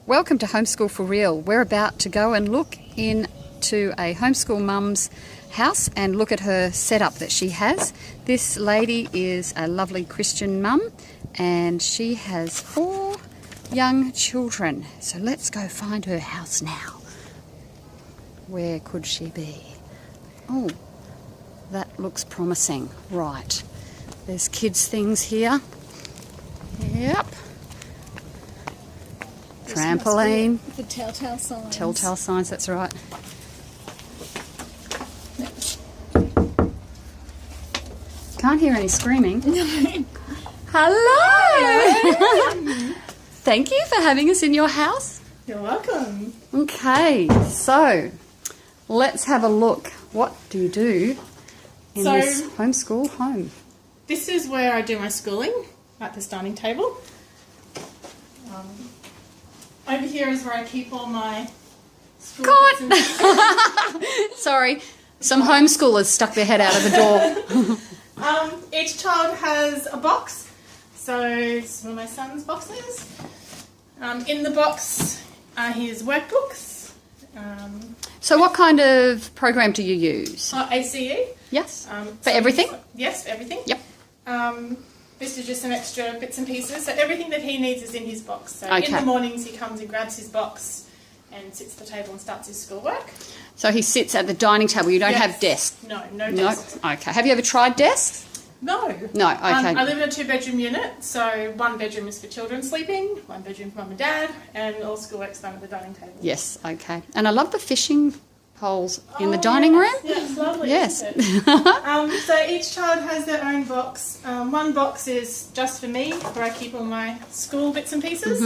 Welcome to Homeschool for Real. We're about to go and look into a homeschool mum's house and look at her setup that she has. This lady is a lovely Christian mum and she has 4 young children. So let's go find her house now. Where could she be? Oh, that looks promising. Right. There's kids' things here. Yep. Trampoline. The telltale signs. Telltale signs, that's right. Can't hear any screaming. No. Hello! Thank you for having us in your house. You're welcome. Okay, so let's have a look. What do you do in this homeschool home? This is where I do my schooling, at this dining table. Over here is where I keep all my school bits and pieces. Sorry, some homeschoolers stuck their head out of the door. Each child has a box. So it's one of my son's boxes. In the box are his workbooks. So what kind of program do you use? ACE. Yes, for So everything? Yes, for everything. Yep. This is just some extra bits and pieces. So everything that he needs is in his box. So Okay. in the mornings he comes and grabs his box and sits at the table and starts his schoolwork. So he sits at the dining table. You don't Yes. have desks? No, no No? desks. Okay. Have you ever tried desks? No. No, okay. I live in a 2-bedroom unit, so 1 bedroom is for children sleeping, 1 bedroom for mum and dad, and all schoolwork's done at the dining table. Yes, okay. And I love the fishing poles in the dining room. Yeah, it's lovely. Yes. Isn't it? So each child has their own box. One box is just for me, where I keep all my school bits and pieces.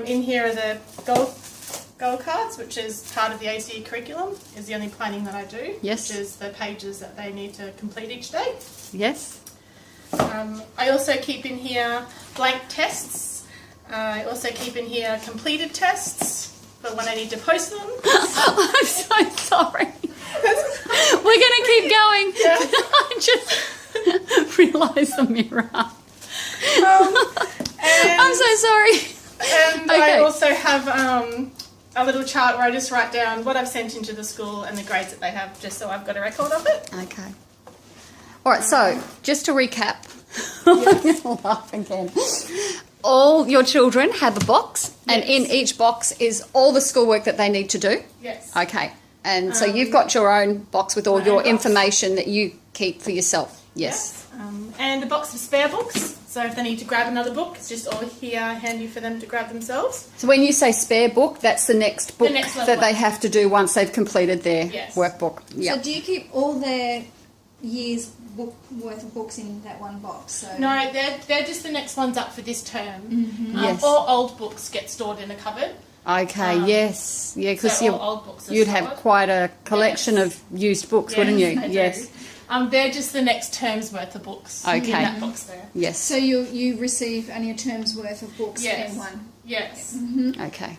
In here are the goal cards, which is part of the ACE curriculum, is the only planning that I do. Yes. Which is the pages that they need to complete each day. Yes. I also keep in here blank tests. I also keep in here completed tests for when I need to post them. I'm so sorry. We're going to keep going. Yeah. I just realised the mirror. I'm so sorry. And Okay. I also have a little chart where I just write down what I've sent into the school and the grades that they have, just so I've got a record of it. Okay. All right, so just to recap, I'm going to laugh again. All your children have a box, and in each box is all the schoolwork that they need to do? Yes. Okay. And so you've got your own box with all your information that you keep for yourself? Yes. And a box of spare books. So if they need to grab another book, it's just all here handy for them to grab themselves. So when you say spare book, that's the next book next level that they up. have to do once they've completed their workbook. So do you keep all their year's book worth of books in that one box? So No, they're just the next ones up for this term. Yes. All old books get stored in a cupboard. Okay, yes. Yeah, because So all old books are you'd have stored. quite a collection of used books, wouldn't you? I do. Yes. They're just the next term's worth of books in Okay. that box there. Yes. So you receive only a term's worth of books in one. Yes. Okay.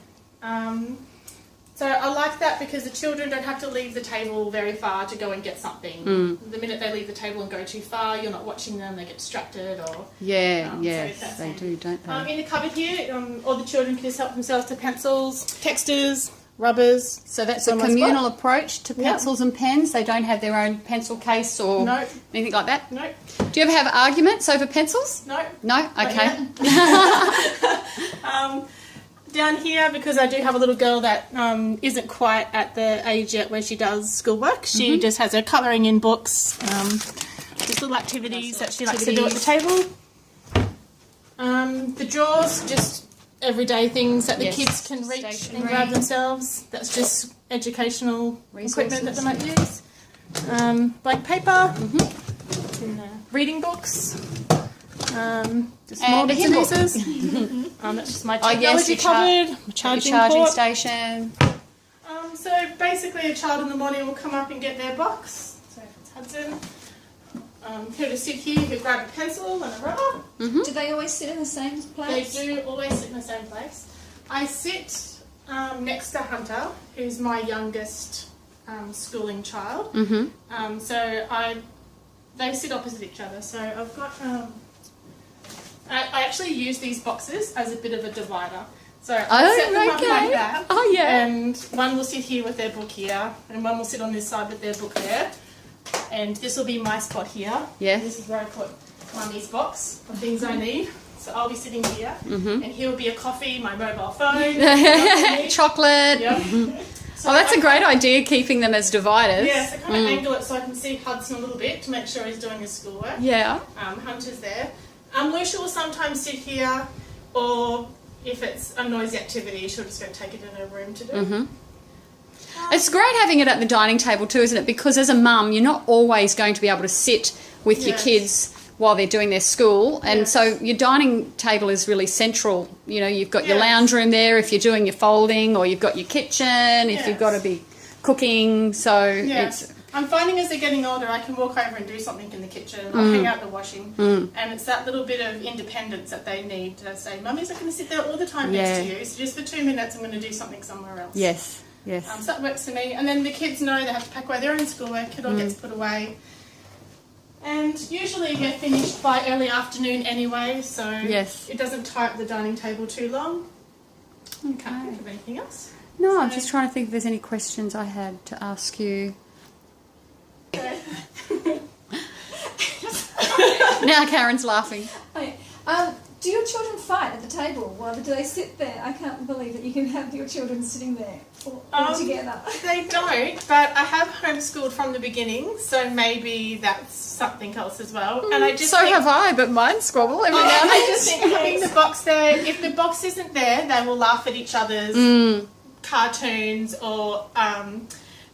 So I like that because the children don't have to leave the table very far to go and get something. The minute they leave the table and go too far, you're not watching them, they get distracted or... Yeah, so yes, that's they it. do, don't they? In the cupboard here, all the children can just help themselves to pencils, textures, rubbers. So that's a on my communal spot. approach to pencils and pens. They don't have their own pencil case or No. anything like that? No, Do you ever have arguments over pencils? no. No? Okay. Down here, because I do have a little girl that isn't quite at the age yet where she does schoolwork, she just has her colouring in books, just little activities that she likes to do at the table. The drawers, just everyday things that the kids can reach Stationery. and grab themselves. That's just educational equipment that they might use. Blank paper, reading books. Just small And a bits and hymn book. pieces. That's just my yes, technology your cupboard, my Your charging charging port. station. So basically a child in the morning will come up and get their box. So if it's Hudson, he'll just sit here, he'll grab a pencil and a rubber. Do they always sit in the same They place? do always sit in the same place. I sit next to Hunter, who's my youngest schooling child. They sit opposite each other. So I've got... I actually use these boxes as a bit of a divider. So I set them up okay. like that. Oh, yeah. And one will sit here with their book here, and one will sit on this side with their book there. And this will be my spot here. Yeah. This is where I put Mummy's box of things I need. So I'll be sitting here, and here will be a coffee, my mobile phone, chocolate. Yep. So Oh, that's a great idea, keeping them as dividers. Yeah, so kind of angle it so I can see Hudson a little bit to make sure he's doing his schoolwork. Yeah. Hunter's there. Lucia will sometimes sit here, or if it's a noisy activity, she'll just go take it in her room to do. It's great having it at the dining table too, isn't it? Because as a mum, you're not always going to be able to sit with your kids while they're doing their school, and so your dining table is really central. You know, you've got your lounge room there if you're doing your folding, or you've got your kitchen if you've got to be cooking. So it's... I'm finding as they're getting older, I can walk over and do something in the kitchen. I'll hang out the washing, and it's that little bit of independence that they need to say, "Mummy's not going to sit there all the time next to you. So just for 2 minutes, I'm going to do something somewhere else." Yes. So that works for me. And then the kids know they have to pack away their own schoolwork. It all gets put away. And usually you get finished by early afternoon anyway, so it doesn't tie up the dining table too long. Okay. Can't think of anything else. No, I'm just trying to think if there's any questions I had to ask you. Okay. Now Karen's laughing. Okay. Do your children fight at the table? Or do they sit there? I can't believe that you can have your children sitting there all together. They don't, but I have homeschooled from the beginning, so maybe that's something else as well. And I just So have I, but mine squabble every now and I then. just think having the box there, if the box isn't there, they will laugh at each other's cartoons or,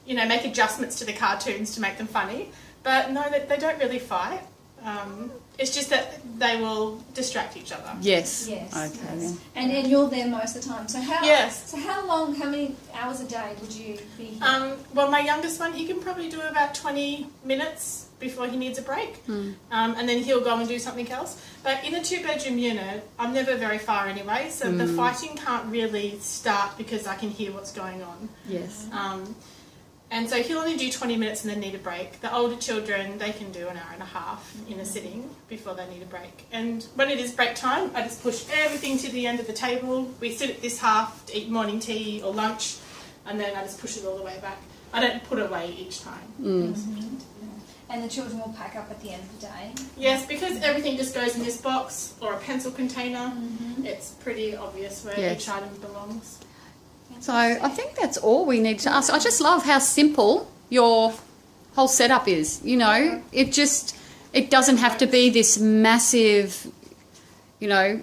you know, make adjustments to the cartoons to make them funny. But no, they don't really fight. It's just that they will distract each other. Yes. Okay. Yes. And you're there most of the time. So how long, how many hours a day would you be here? Well, my youngest one, he can probably do about 20 minutes before he needs a break. And then he'll go and do something else. But in a 2-bedroom unit, I'm never very far anyway, so the fighting can't really start because I can hear what's going on. Yes. And so he'll only do 20 minutes and then need a break. The older children, they can do an hour and a half in a sitting before they need a break. And when it is break time, I just push everything to the end of the table. We sit at this half to eat morning tea or lunch, and then I just push it all the way back. I don't put it away each time. And the children will pack up at the end of the day? Yes, because everything just goes in this box or a pencil container. It's pretty obvious where each item belongs. So I think that's all we need to ask. I just love how simple your whole setup is. You know, it doesn't have to be this massive, you know,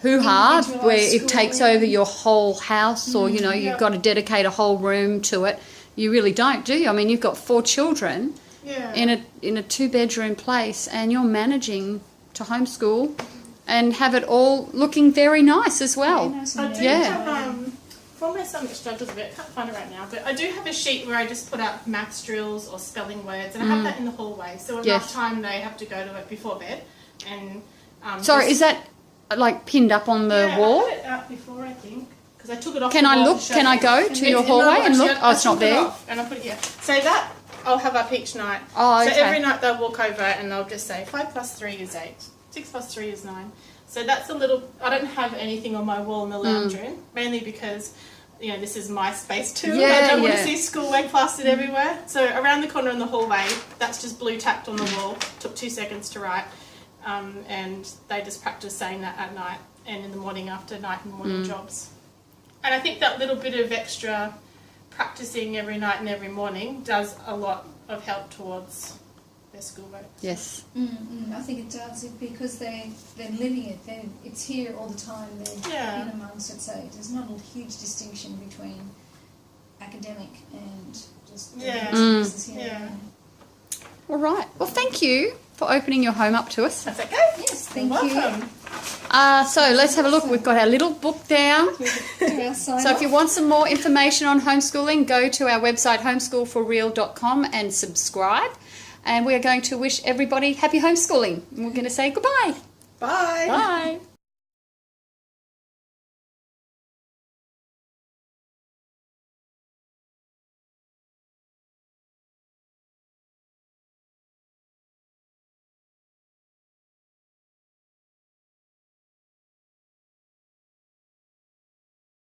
hoo-ha where it takes over your whole house, or, you know, you've got to dedicate a whole room to it. You really don't, do you? I mean, you've got 4 children in a 2-bedroom place, and you're managing to homeschool and have it all looking very nice as well. I do have, for my son that struggles a bit, I can't find it right now, but I do have a sheet where I just put out maths drills or spelling words, and I have that in the hallway, so enough time they have to go to it before bed. And sorry, is that like pinned up on the wall? I had it out before, I think, because I took it off. Can I look? Can I go to your hallway and look? Oh, it's not there. And I put it here. So that I'll have up each night. Oh, okay. So every night they'll walk over and they'll just say 5 plus 3 is 8, 6 plus 3 is 9. So that's a little. I don't have anything on my wall in the lounge room, mainly because, you know, this is my space too. I don't want to see schoolwork plastered everywhere. So around the corner in the hallway, that's just blue tacked on the wall. Took 2 seconds to write, and they just practice saying that at night and in the morning after night and morning jobs. And I think that little bit of extra practicing every night and every morning does a lot of help towards their schoolwork. Yes. I think it does, because they're living it. It's here all the time. They're in amongst it, so there's not a huge distinction between academic and just business here. All right. Well, thank you for opening your home up to us. That's okay. Yes, thank welcome. So let's have a look. We've got our little book there. So if you want some more information on homeschooling, go to our website homeschoolforreal.com and subscribe. And we are going to wish everybody happy homeschooling. And we're going to say goodbye. Bye. Bye.